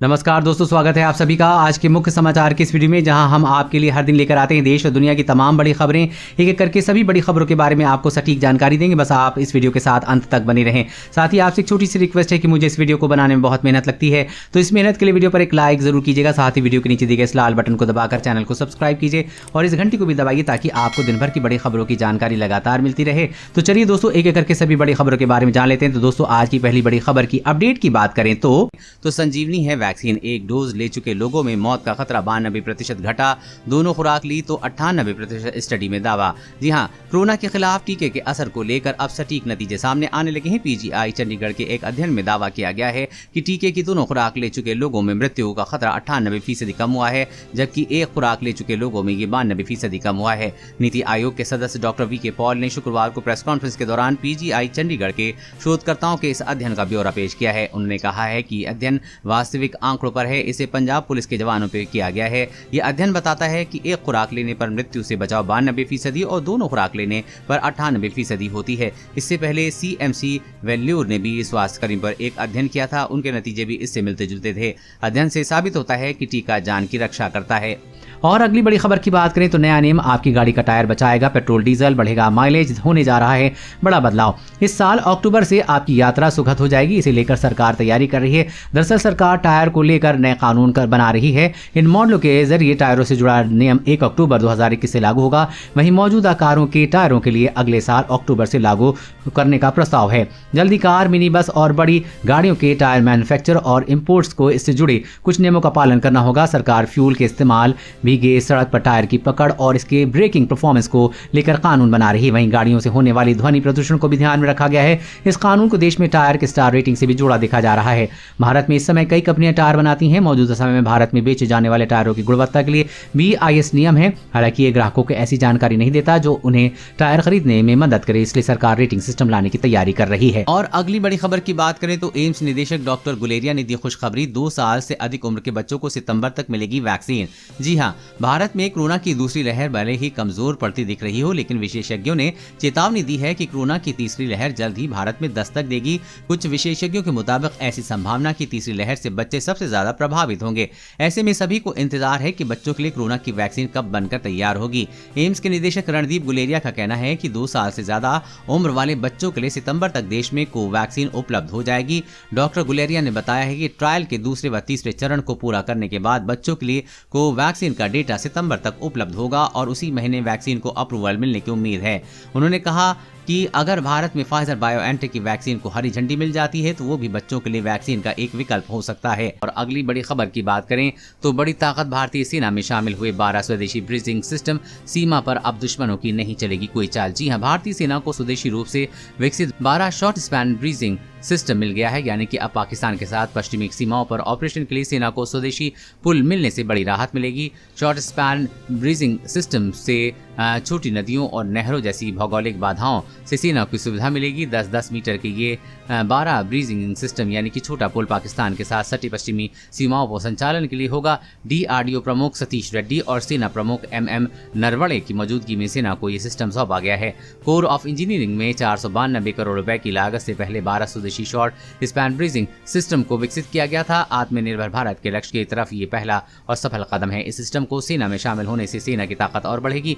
नमस्कार दोस्तों, स्वागत है आप सभी का आज के मुख्य समाचार की इस वीडियो में, जहां हम आपके लिए हर दिन लेकर आते हैं देश और दुनिया की तमाम बड़ी खबरें। एक एक करके सभी बड़ी खबरों के बारे में आपको सटीक जानकारी देंगे। बस आप इस वीडियो के साथ अंत तक बने रहें। साथ ही आपसे एक छोटी सी रिक्वेस्ट है कि मुझे इस वीडियो को बनाने में बहुत मेहनत लगती है, तो इस मेहनत के लिए वीडियो पर एक लाइक जरूर कीजिएगा। साथ ही वीडियो के नीचे दिए गए इस लाल बटन को दबाकर चैनल को सब्सक्राइब कीजिए और इस घंटी को भी दबाइए ताकि आपको दिन भर की बड़ी खबरों की जानकारी लगातार मिलती रहे। तो चलिए दोस्तों, एक एक करके सभी बड़ी खबरों के बारे में जान लेते हैं। तो दोस्तों, आज की पहली बड़ी खबर की अपडेट की बात करें तो संजीवनी है वैक्सीन, एक डोज ले चुके लोगों में मौत का खतरा 92% घटा, दोनों खुराक ली तो 98% स्टडी में दावा। जी हां, कोरोना के खिलाफ टीके के असर को लेकर अब सटीक नतीजे सामने आने लगे हैं। पीजीआई चंडीगढ़ के एक अध्ययन में दावा किया गया है कि टीके की दोनों खुराक ले चुके लोगों में मृत्यु का खतरा 98% कम हुआ है, जबकि एक खुराक ले चुके लोगों में ये 92% कम हुआ है। नीति आयोग के सदस्य डॉक्टर वी.के. पॉल ने शुक्रवार को प्रेस कॉन्फ्रेंस के दौरान पीजीआई चंडीगढ़ के शोधकर्ताओं के इस अध्ययन का ब्यौरा पेश किया है। उन्होंने कहा है कि अध्ययन वास्तविक आंकड़ों पर है, इसे पंजाब पुलिस के जवानों पर किया गया है। यह अध्ययन बताता है कि एक खुराक लेने पर मृत्यु से बचाव 92% और दोनों खुराक लेने पर 98% होती है। इससे पहले सीएमसी वेल्यूर ने भी स्वास्थ्यकर्मी पर एक अध्ययन किया था, उनके नतीजे भी इससे मिलते जुलते थे। अध्ययन से साबित होता है कि टीका जान की रक्षा करता है। और अगली बड़ी खबर की बात करें तो नया नियम आपकी गाड़ी का टायर बचाएगा, पेट्रोल डीजल बढ़ेगा माइलेज, होने जा रहा है बड़ा बदलाव। इस साल अक्टूबर से आपकी यात्रा सुखद हो जाएगी, इसे लेकर सरकार तैयारी कर रही है। दरअसल सरकार टायर को लेकर नए कानून बना रही है। इन मॉडलों के जरिए टायरों से जुड़ा नियम 1 अक्टूबर 2021 से लागू होगा। वहीं मौजूदा कारों के टायरों के लिए अगले साल अक्टूबर से लागू करने का प्रस्ताव है। जल्दी कार, मिनी बस और बड़ी गाड़ियों के टायर मैन्युफैक्चर और इंपोर्ट्स को इससे जुड़े कुछ नियमों का पालन करना होगा। सरकार फ्यूल के इस्तेमाल, भीगे सड़क पर टायर की पकड़ और इसके ब्रेकिंग परफॉर्मेंस को लेकर कानून बना रही है। वहीं गाड़ियों से होने वाली ध्वनि प्रदूषण को भी ध्यान में रखा गया है। इस कानून को देश में टायर के स्टार रेटिंग से भी जोड़ा देखा जा रहा है। भारत में इस समय कई कंपनियां टायर बनाती हैं। मौजूदा समय में भारत में बेचे जाने वाले टायरों की गुणवत्ता के लिए BIS नियम है। हालांकि ये ग्राहकों को ऐसी जानकारी नहीं देता जो उन्हें टायर खरीदने में मदद करे, इसलिए सरकार रेटिंग सिस्टम लाने की तैयारी कर रही है। और अगली बड़ी खबर की बात करें तो एम्स निदेशक डॉक्टर गुलेरिया ने दी खुशखबरी, 2 साल से अधिक उम्र के बच्चों को सितंबर तक मिलेगी वैक्सीन। जी हां, भारत में कोरोना की दूसरी लहर भले ही कमजोर पड़ती दिख रही हो, लेकिन विशेषज्ञों ने चेतावनी दी है कि कोरोना की तीसरी लहर जल्द ही भारत में दस्तक देगी। कुछ विशेषज्ञों के मुताबिक ऐसी संभावना की तीसरी लहर से बच्चे सबसे ज्यादा प्रभावित होंगे। ऐसे में सभी को इंतजार है कि बच्चों के लिए कोरोना की वैक्सीन कब बनकर तैयार होगी। एम्स के निदेशक रणदीप गुलेरिया का कहना है कि 2 साल से ज्यादा उम्र वाले बच्चों के लिए सितंबर तक देश में कोवैक्सीन उपलब्ध हो जाएगी। डॉक्टर गुलेरिया ने बताया है कि ट्रायल के दूसरे व तीसरे चरण को पूरा करने के बाद बच्चों के लिए कोवैक्सीन का डेटा सितंबर तक उपलब्ध होगा और उसी महीने वैक्सीन को अप्रूवल मिलने की उम्मीद है। उन्होंने कहा कि अगर भारत में फाइजर बायोएनटेक की वैक्सीन को हरी झंडी मिल जाती है तो वो भी बच्चों के लिए वैक्सीन का एक विकल्प हो सकता है। और अगली बड़ी खबर की बात करें तो बड़ी ताकत भारतीय सेना में शामिल हुए 12 स्वदेशी ब्रीजिंग सिस्टम, सीमा पर अब दुश्मनों की नहीं चलेगी कोई चाल। जी हां, भारतीय सेना को स्वदेशी रूप से विकसित 12 शॉर्ट स्पैन ब्रीजिंग सिस्टम मिल गया है, यानी कि अब पाकिस्तान के साथ पश्चिमी सीमाओं पर ऑपरेशन के लिए सेना को स्वदेशी पुल मिलने से बड़ी राहत मिलेगी। शॉर्ट स्पैन ब्रीजिंग सिस्टम से छोटी नदियों और नहरों जैसी भौगोलिक बाधाओं से सेना को सुविधा मिलेगी। 10-10 मीटर के ये 12 ब्रीजिंग सिस्टम यानी कि छोटा पुल पाकिस्तान के साथ सटी पश्चिमी सीमाओं पर संचालन के लिए होगा। DRDO प्रमुख सतीश रेड्डी और सेना प्रमुख MM नरवणे की मौजूदगी में सेना को ये सिस्टम सौंपा गया है। कोर ऑफ इंजीनियरिंग में 492 करोड़ रुपए की लागत से पहले 12 स्वदेशी शॉर्ट स्पैन ब्रीजिंग सिस्टम को विकसित किया गया था। आत्मनिर्भर भारत के लक्ष्य की तरफ ये पहला और सफल कदम है। इस सिस्टम को सेना में शामिल होने से सेना की ताकत और बढ़ेगी।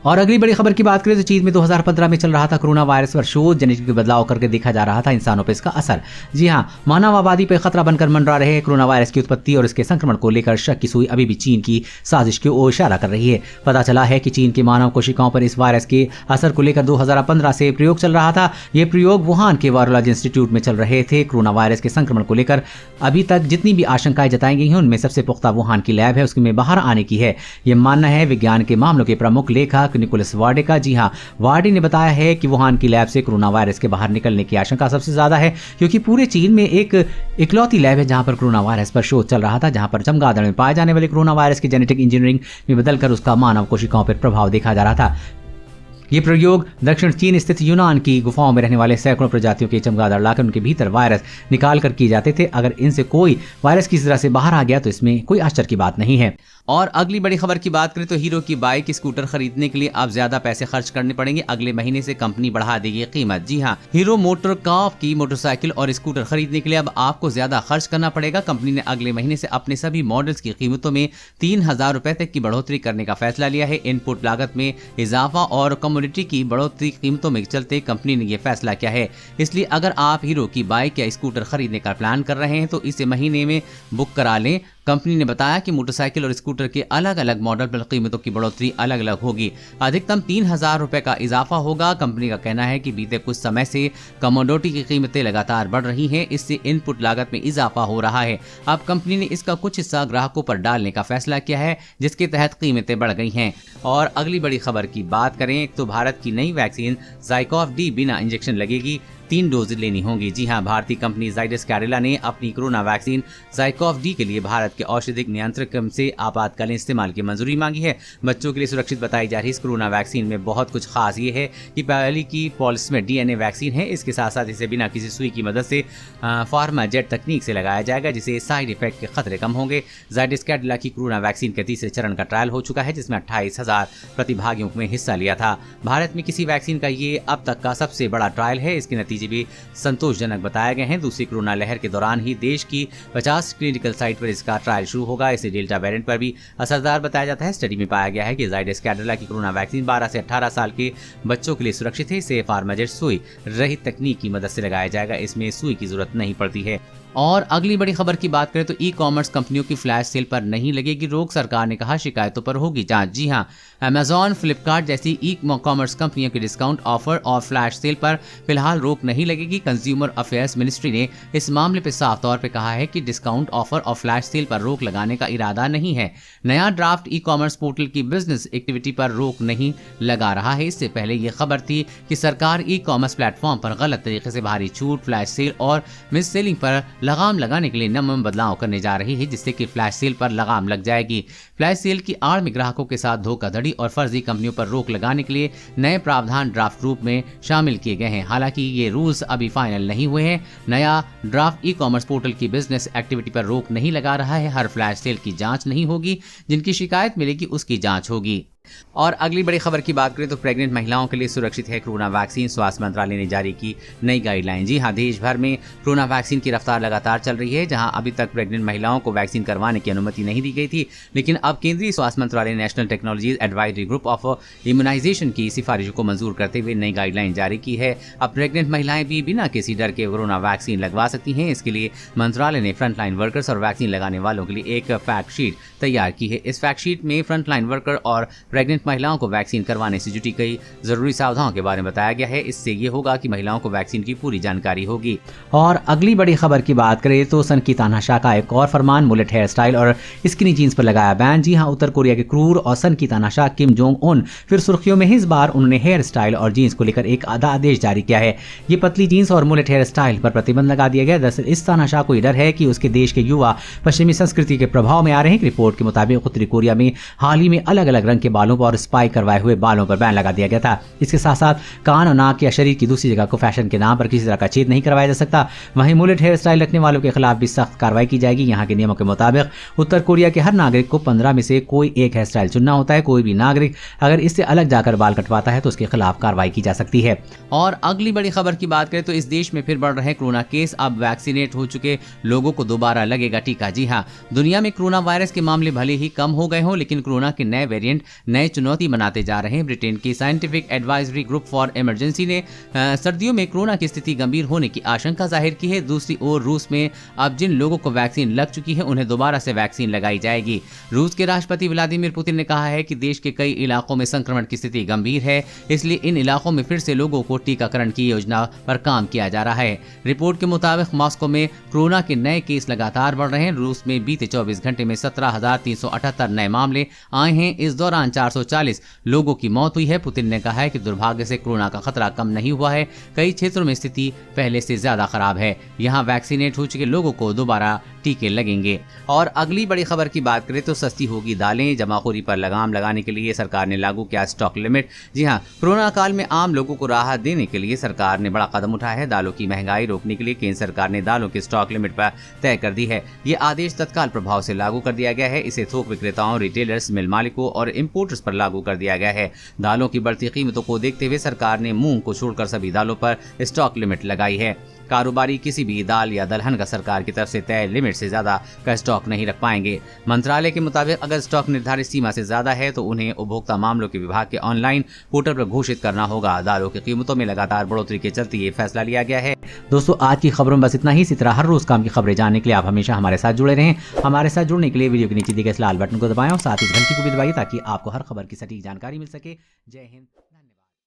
और अगली बड़ी खबर की बात करें तो चीन में 2015 में चल रहा था कोरोना वायरस पर शोध, जेनेटिक बदलाव करके देखा जा रहा था इंसानों पर इसका असर। जी हां, मानव आबादी पर खतरा बनकर मंडरा रहे कोरोना वायरस की उत्पत्ति और इसके संक्रमण को लेकर शक की सुई अभी भी चीन की साजिश की ओर इशारा कर रही है। पता चला है कि चीन के मानव कोशिकाओं पर इस वायरस के असर को लेकर 2015 से प्रयोग चल रहा था। ये प्रयोग वुहान के वायरोलॉजी इंस्टीट्यूट में चल रहे थे। कोरोना वायरस के संक्रमण को लेकर अभी तक जितनी भी आशंकाएं जताई गई हैं उनमें सबसे पुख्ता वुहान की लैब है, उसमें बाहर आने की है। ये मानना है विज्ञान के मामलों के प्रमुख लेखक निकोलस वार्डे। जी हां, वार्डी ने बताया है कि वुहान की लैब से कोरोना वायरस के बाहर निकलने की आशंका सबसे ज्यादा है, क्योंकि पूरे चीन में एक इकलौती लैब है जहां पर कोरोना वायरस पर शोध चल रहा था, जहां पर चमगादड़ में पाए जाने वाले कोरोना वायरस की जेनेटिक इंजीनियरिंग में बदलकर उसका मानव कोशिकाओं पर प्रभाव देखा जा रहा था। ये प्रयोग दक्षिण चीन स्थित यूनान की गुफाओं में रहने वाले सैकड़ों प्रजातियों के चमगादड़ लाकर उनके भीतर वायरस निकाल कर किए जाते थे। अगर इनसे कोई वायरस किसी तरह से बाहर आ गया तो इसमें कोई आश्चर्य की बात नहीं है। और अगली बड़ी खबर की बात करें तो हीरो की बाइक स्कूटर खरीदने के लिए अब ज्यादा पैसे खर्च करने पड़ेंगे। अगले महीने से कंपनी बढ़ा देगी कीमत। जी हाँ, हीरो मोटर कॉर्प की मोटरसाइकिल और स्कूटर खरीदने के लिए अब आपको ज्यादा खर्च करना पड़ेगा। कंपनी ने अगले महीने से अपने सभी मॉडल्स की कीमतों में 3,000 रुपए तक की बढ़ोतरी करने का फैसला लिया है। इनपुट लागत में इजाफा और कमोडिटी की बढ़ोतरी कीमतों में चलते कंपनी ने यह फैसला किया है। इसलिए अगर आप हीरो की बाइक या स्कूटर खरीदने का प्लान कर रहे हैं तो इसे महीने में बुक करा लें। कंपनी ने बताया कि मोटरसाइकिल और स्कूटर के अलग अलग मॉडल पर कीमतों की बढ़ोतरी अलग अलग होगी। अधिकतम 3,000 रुपए का इजाफा होगा। कंपनी का कहना है कि बीते कुछ समय से कमोडिटी की कीमतें लगातार बढ़ रही हैं, इससे इनपुट लागत में इजाफा हो रहा है। अब कंपनी ने इसका कुछ हिस्सा ग्राहकों पर डालने का फैसला किया है, जिसके तहत कीमतें बढ़ गई हैं। और अगली बड़ी खबर की बात करें तो भारत की नई वैक्सीन ज़ाइकोव-डी बिना इंजेक्शन लगेगी, 3 डोज लेनी होंगी। जी हां, भारतीय कंपनी जाइडस कैडिला ने अपनी कोरोना वैक्सीन ज़ाइकोव-डी के लिए भारत के औषधिक नियंत्रक से आपातकालीन इस्तेमाल की मंजूरी मांगी है। बच्चों के लिए सुरक्षित बताई जा रही इस कोरोना वैक्सीन में बहुत कुछ खास ये है कि पहली की पॉलिसमेट DNA वैक्सीन है। इसके साथ साथ इसे बिना किसी सुई की मदद से फार्मा जेट तकनीक से लगाया जाएगा, जिससे साइड इफेक्ट के खतरे कम होंगे। जाइडस कैडिला की कोरोना वैक्सीन के तीसरे चरण का ट्रायल हो चुका है, जिसमें 28,000 प्रतिभागियों ने हिस्सा लिया था। भारत में किसी वैक्सीन का ये अब तक का सबसे बड़ा ट्रायल है। इसके नतीजे भी संतोषजनक बताए गए हैं। दूसरी कोरोना लहर के दौरान ही देश की 50 क्लिनिकल साइट पर इसका ट्रायल शुरू होगा। इसे डेल्टा वेरिएंट पर भी असरदार बताया जाता है। स्टडी में पाया गया है कि जाइडस कैडिला की कोरोना वैक्सीन 12 से 18 साल के बच्चों के लिए सुरक्षित है। इसे फार्माजेट सुई रहित तकनीक की मदद से लगाया जाएगा। इसमें सुई की जरूरत नहीं पड़ती है। और अगली बड़ी खबर की बात करें तो ई कॉमर्स कंपनियों की फ्लैश सेल पर नहीं लगेगी रोक, सरकार ने कहा शिकायतों पर होगी जांच। जी हां, अमेजॉन, फ्लिपकार्ट जैसी ई कॉमर्स कंपनियों के डिस्काउंट ऑफर और फ्लैश सेल पर फिलहाल रोक नहीं लगेगी। कंज्यूमर अफेयर्स मिनिस्ट्री ने इस मामले पर साफ तौर पर कहा है कि डिस्काउंट ऑफर और फ्लैश सेल पर रोक लगाने का इरादा नहीं है। नया ड्राफ्ट ई कॉमर्स पोर्टल की बिजनेस एक्टिविटी पर रोक नहीं लगा रहा है। इससे पहले यह खबर थी कि सरकार ई कॉमर्स प्लेटफॉर्म पर गलत तरीके से भारी छूट, फ्लैश सेल और मिस सेलिंग पर लगाम लगाने के लिए नमूने बदलाव करने जा रही है, जिससे कि फ्लैश सेल पर लगाम लग जाएगी। फ्लैश सेल की आड़ में ग्राहकों के साथ धोखाधड़ी और फर्जी कंपनियों पर रोक लगाने के लिए नए प्रावधान ड्राफ्ट रूप में शामिल किए गए हैं। हालांकि ये रूल्स अभी फाइनल नहीं हुए हैं। नया ड्राफ्ट ई कॉमर्स पोर्टल की बिजनेस एक्टिविटी पर रोक नहीं लगा रहा है। हर फ्लैश सेल की जांच नहीं होगी, जिनकी शिकायत मिलेगी उसकी जांच होगी। और अगली बड़ी खबर की बात करें तो प्रेग्नेंट महिलाओं के लिए सुरक्षित है कोरोना वैक्सीन, स्वास्थ्य मंत्रालय ने जारी की नई गाइडलाइन। जी हां, देश भर में कोरोना वैक्सीन की रफ्तार लगातार चल रही है। जहां अभी तक प्रेग्नेंट महिलाओं को वैक्सीन करवाने की अनुमति नहीं दी गई थी, लेकिन अब केंद्रीय स्वास्थ्य मंत्रालय ने national technology advisory group of immunisation की सिफारिशों को मंजूर करते हुए नई गाइडलाइन जारी की है। अब प्रेग्नेंट महिलाएं भी बिना किसी डर के कोरोना वैक्सीन लगवा सकती हैं। इसके लिए मंत्रालय ने फ्रंटलाइन वर्कर्स और वैक्सीन लगाने वालों के लिए एक फैक्ट शीट तैयार की है। इस फैक्ट शीट में फ्रंटलाइन वर्कर और प्रेग्नेंट महिलाओं को वैक्सीन करवाने से जुटी कई जरूरी सावधानों के बारे में बताया गया है। इससे ये होगा कि महिलाओं को वैक्सीन की पूरी जानकारी होगी। और अगली बड़ी खबर की बात करें तो सन की तानाशाह का एक और फरमान, मुलेट हेयर स्टाइल और स्किनी जीन्स पर लगाया बैन। जी हां, उत्तर कोरिया के क्रूर और सन की तानाशाह किम जोंग उन फिर सुर्खियों में। इस बार उन्होंने हेयर स्टाइल और जीन्स को लेकर एक आदेश जारी किया है। ये पतली जीन्स और मुलेट हेयर स्टाइल पर प्रतिबंध लगा दिया गया। दरअसल इस तानाशाह को डर है कि उसके देश के युवा पश्चिमी संस्कृति के प्रभाव में आ रहे हैं। रिपोर्ट के मुताबिक उत्तरी कोरिया में हाल ही में अलग अलग रंग के बालों पर स्पाइक करवाए हुए बालों पर बैन लगा दिया गया था। इसके साथ साथ कान और नाक या शरीर की दूसरी जगह को फैशन के नाम पर किसी तरह का छेद नहीं करवाया जा सकता। वहीं मुलेट हेयर स्टाइल रखने वालों के खिलाफ भी सख्त कार्रवाई की जाएगी। यहाँ के नियमों के मुताबिक उत्तर कोरिया के हर नागरिक को 15 में से कोई एक हेयर स्टाइल चुनना होता है। कोई भी नागरिक अगर इससे अलग जाकर बाल कटवाता है तो उसके खिलाफ कार्रवाई की जा सकती है। और अगली बड़ी खबर की बात करें तो इस देश में फिर बढ़ रहे कोरोना केस। अब वैक्सीनेट हो चुके लोगों को दोबारा लगेगा टीका। जी हाँ, दुनिया में कोरोना वायरस के मामले भले ही कम हो गए हों, लेकिन कोरोना के नए वेरिएंट नए चुनौती बनाते जा रहे हैं। ब्रिटेन की scientific advisory group for emergency ने सर्दियों में कोरोना की स्थिति गंभीर होने की आशंका जाहिर की है। दूसरी ओर रूस में अब जिन लोगों को वैक्सीन लग चुकी है उन्हें दोबारा से वैक्सीन लगाई जाएगी। रूस के राष्ट्रपति व्लादिमीर पुतिन ने कहा है कि देश के कई इलाकों में संक्रमण की स्थिति गंभीर है, इसलिए इन इलाकों में फिर से लोगों को टीकाकरण की योजना पर काम किया जा रहा है। रिपोर्ट के मुताबिक मॉस्को में कोरोना के नए केस लगातार बढ़ रहे हैं। रूस में बीते 24 घंटे में 17,378 नए मामले आए हैं। इस दौरान 440 लोगों की मौत हुई है। पुतिन ने कहा है कि दुर्भाग्य से कोरोना का खतरा कम नहीं हुआ है। कई क्षेत्रों में स्थिति पहले से ज्यादा खराब है। यहाँ वैक्सीनेट हो चुके लोगों को दोबारा टीके लगेंगे। और अगली बड़ी खबर की बात करें तो सस्ती होगी दालें, जमाखोरी पर लगाम लगाने के लिए सरकार ने लागू किया स्टॉक लिमिट। जी हां, कोरोना काल में आम लोगों को राहत देने के लिए सरकार ने बड़ा कदम उठाया है। दालों की महंगाई रोकने के लिए केंद्र सरकार ने दालों की स्टॉक लिमिट पर तय कर दी है। ये आदेश तत्काल प्रभाव से लागू कर दिया गया है। इसे थोक विक्रेताओं, रिटेलर्स, मिल मालिकों और इम्पोर्टर्स पर लागू कर दिया गया है। दालों की बढ़ती कीमतों को देखते हुए सरकार ने मूंग को छोड़कर सभी दालों पर स्टॉक लिमिट लगाई है। कारोबारी किसी भी दाल या दलहन का सरकार की तरफ से तय लिमिट से ज्यादा का स्टॉक नहीं रख पाएंगे। मंत्रालय के मुताबिक अगर स्टॉक निर्धारित सीमा से ज्यादा है तो उन्हें उपभोक्ता मामलों के विभाग के ऑनलाइन पोर्टल पर घोषित करना होगा। दालों की कीमतों में लगातार बढ़ोतरी के चलते ये फैसला लिया गया है। दोस्तों, आज की खबरों में बस इतना ही। इसी तरह हर रोज काम की खबरें जानने के लिए आप हमेशा हमारे साथ जुड़े रहें। हमारे साथ जुड़ने के लिए वीडियो के नीचे दिए गए इस लाल बटन को दबाएं और साथ ही घंटी को भी दबाइए ताकि आपको हर खबर की सटीक जानकारी मिल सके। जय हिंद।